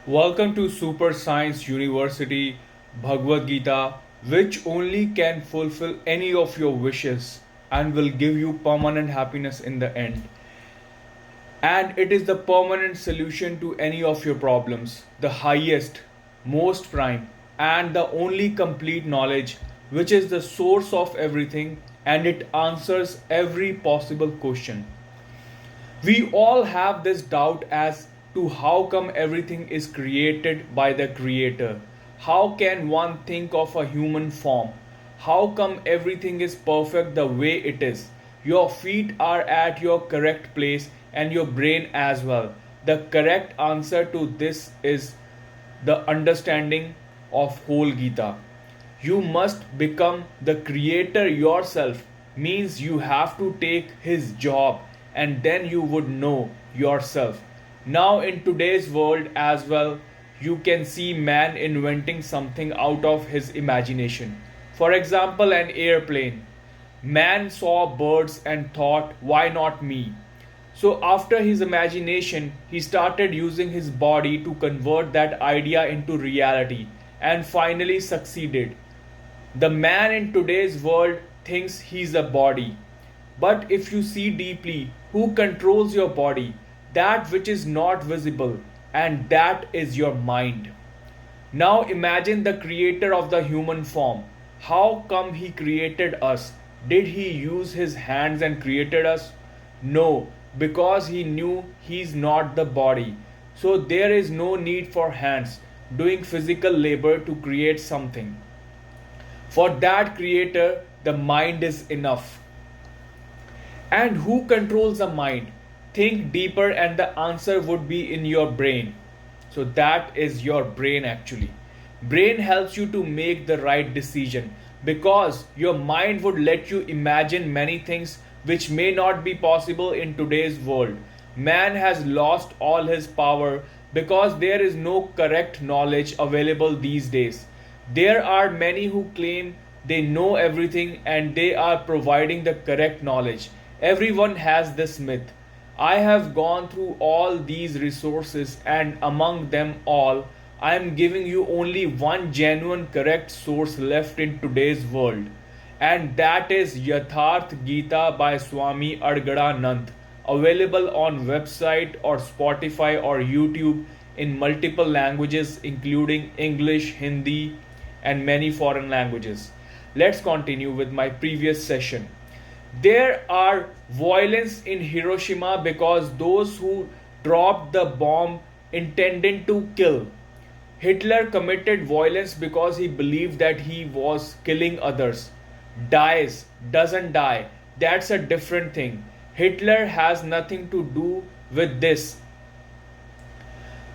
Welcome to Super Science University Bhagavad-Gita, which only can fulfill any of your wishes and will give you permanent happiness in the end. And it is the permanent solution to any of your problems, the highest, most prime, and the only complete knowledge, which is the source of everything and it answers every possible question. We all have this doubt as to how come everything is created by the Creator. How can one think of a human form? How come everything is perfect the way it is? Your feet are at your correct place and your brain as well. The correct answer to this is the understanding of whole Gita. You must become the creator yourself means you have to take his job and then you would know yourself. Now, in today's world as well, you can see man inventing something out of his imagination. For example, an airplane. Man saw birds and thought, why not me? So, after his imagination, he started using his body to convert that idea into reality and finally succeeded. The man in today's world thinks he's a body. But if you see deeply, who controls your body? That which is not visible, and that is your mind. Now imagine the creator of the human form. How come he created us? Did he use his hands and created us? No, because he knew he's not the body. So there is no need for hands doing physical labor to create something. For that creator, the mind is enough. And who controls the mind? Think deeper, and the answer would be in your brain. So, that is your brain actually. Brain helps you to make the right decision because your mind would let you imagine many things which may not be possible in today's world. Man has lost all his power because there is no correct knowledge available these days. There are many who claim they know everything and they are providing the correct knowledge. Everyone has this myth. I have gone through all these resources, and among them all, I am giving you only one genuine correct source left in today's world, and that is Yatharth Gita by Swami Adgadanand, available on website or Spotify or YouTube in multiple languages including English, Hindi, and many foreign languages. Let's continue with my previous session. There are violence in Hiroshima because those who dropped the bomb intended to kill. Hitler committed violence because he believed that he was killing others. Dies, doesn't die. That's a different thing. Hitler has nothing to do with this.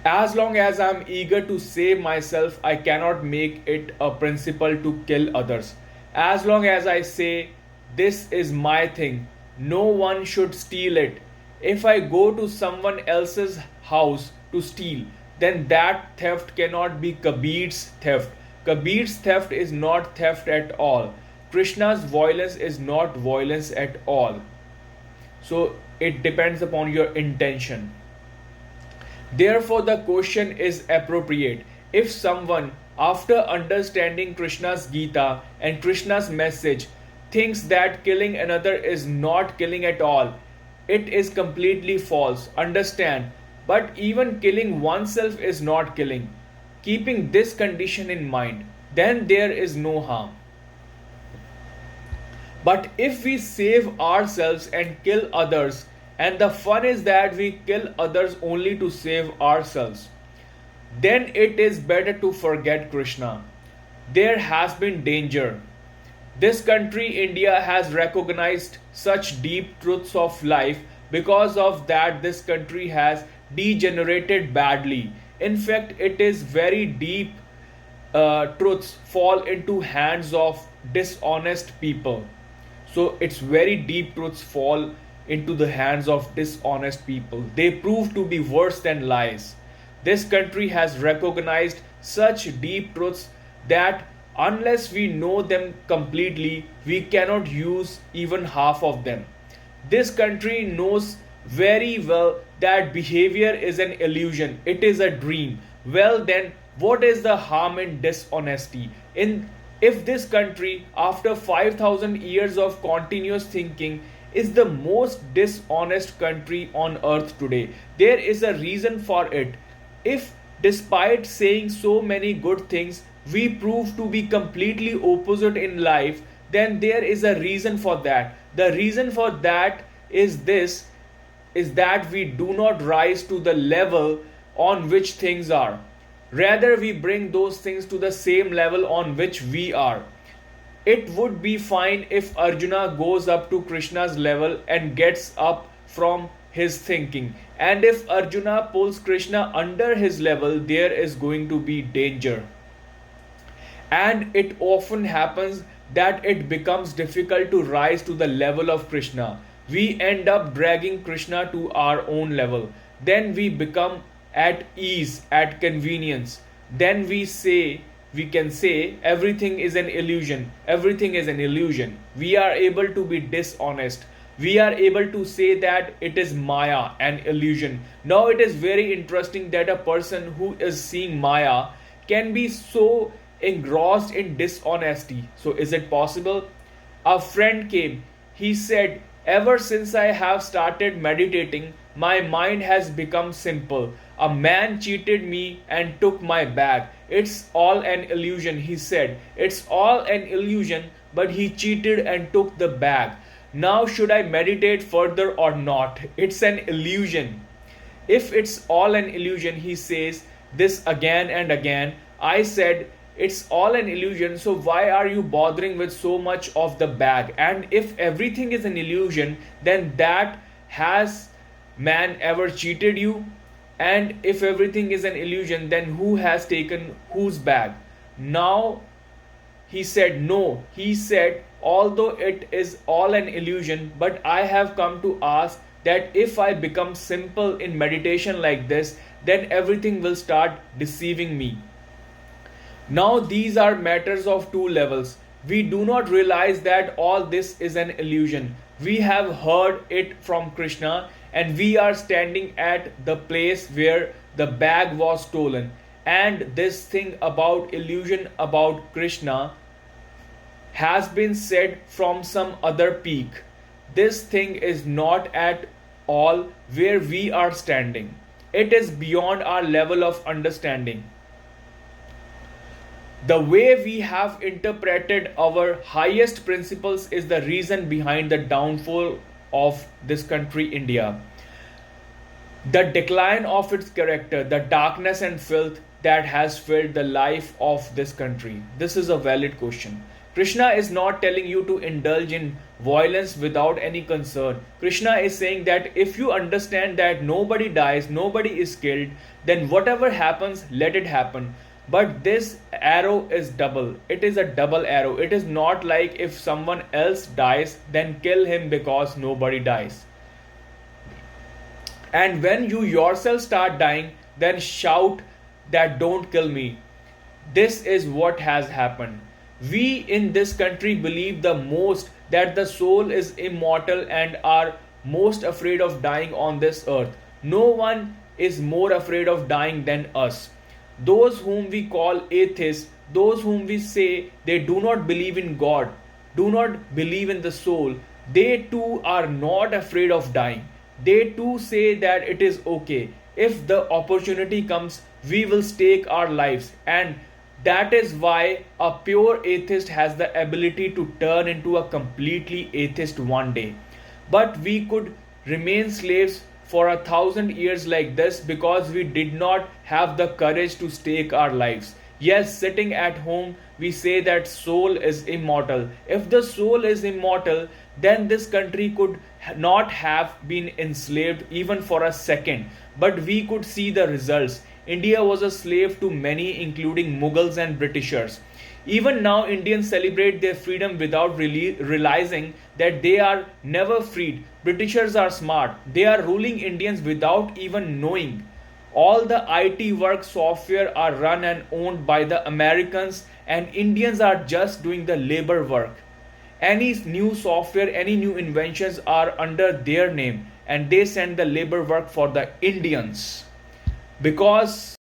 As long as I'm eager to save myself, I cannot make it a principle to kill others. As long as I say, this is my thing, no one should steal it. If I go to someone else's house to steal, then that theft cannot be Kabir's theft. Kabir's theft is not theft at all. Krishna's violence is not violence at all. So it depends upon your intention. Therefore, the question is appropriate. If someone, after understanding Krishna's Gita and Krishna's message, thinks that killing another is not killing at all, it is completely false. Understand, but even killing oneself is not killing. Keeping this condition in mind, then there is no harm. But if we save ourselves and kill others, and the fun is that we kill others only to save ourselves, then it is better to forget Krishna. There has been danger. This country, India, has recognized such deep truths of life. Because of that, this country has degenerated badly. In fact, it is very deep truths fall into hands of dishonest people. So it's very deep truths fall into the hands of dishonest people. They prove to be worse than lies. This country has recognized such deep truths that unless we know them completely, we cannot use even half of them. This country knows very well that behavior is an illusion, it is a dream. Well, then, what is the harm in dishonesty? If this country, after 5,000 years of continuous thinking, is the most dishonest country on earth today, there is a reason for it. If, despite saying so many good things, we prove to be completely opposite in life, then there is a reason for that. The reason for that is this, is that we do not rise to the level on which things are. Rather, we bring those things to the same level on which we are. It would be fine if Arjuna goes up to Krishna's level and gets up from his thinking. And if Arjuna pulls Krishna under his level, there is going to be danger. And it often happens that it becomes difficult to rise to the level of Krishna. We end up dragging Krishna to our own level. Then we become at ease, at convenience. Then we can say everything is an illusion. Everything is an illusion. We are able to be dishonest. We are able to say that it is Maya, an illusion. Now it is very interesting that a person who is seeing Maya can be so engrossed in dishonesty. So is it possible? A friend came. He said, ever since I have started meditating, my mind has become simple. A man cheated me and took my bag. It's all an illusion, he said. It's all an illusion, but he cheated and took the bag. Now should I meditate further or not? It's an illusion. If it's all an illusion, he says this again and again. I said, it's all an illusion, so why are you bothering with so much of the bag? And if everything is an illusion, then that has man ever cheated you? And if everything is an illusion, then who has taken whose bag? Now he said no. He said, although it is all an illusion, but I have come to ask that if I become simple in meditation like this, then everything will start deceiving me. Now these are matters of two levels. We do not realize that all this is an illusion. We have heard it from Krishna and we are standing at the place where the bag was stolen. And this thing about illusion about Krishna has been said from some other peak. This thing is not at all where we are standing. It is beyond our level of understanding. The way we have interpreted our highest principles is the reason behind the downfall of this country, India. The decline of its character, the darkness and filth that has filled the life of this country. This is a valid question. Krishna is not telling you to indulge in violence without any concern. Krishna is saying that if you understand that nobody dies, nobody is killed, then whatever happens, let it happen. But this arrow is double. It is a double arrow. It is not like if someone else dies, then kill him because nobody dies. And when you yourself start dying, then shout that don't kill me. This is what has happened. We in this country believe the most that the soul is immortal and are most afraid of dying on this earth. No one is more afraid of dying than us. Those whom we call atheists, those whom we say they do not believe in God, do not believe in the soul, they too are not afraid of dying. They too say that it is okay. If the opportunity comes, we will stake our lives. And that is why a pure atheist has the ability to turn into a completely atheist one day. But we could remain slaves for 1,000 years like this because we did not have the courage to stake our lives. Yes, sitting at home, we say that soul is immortal. If the soul is immortal, then this country could not have been enslaved even for a second. But we could see the results. India was a slave to many, including Mughals and Britishers. Even now, Indians celebrate their freedom without realizing that they are never freed. Britishers are smart. They are ruling Indians without even knowing. All the IT work software are run and owned by the Americans, and Indians are just doing the labor work. Any new software, any new inventions are under their name. and they send the labor work for the Indians, because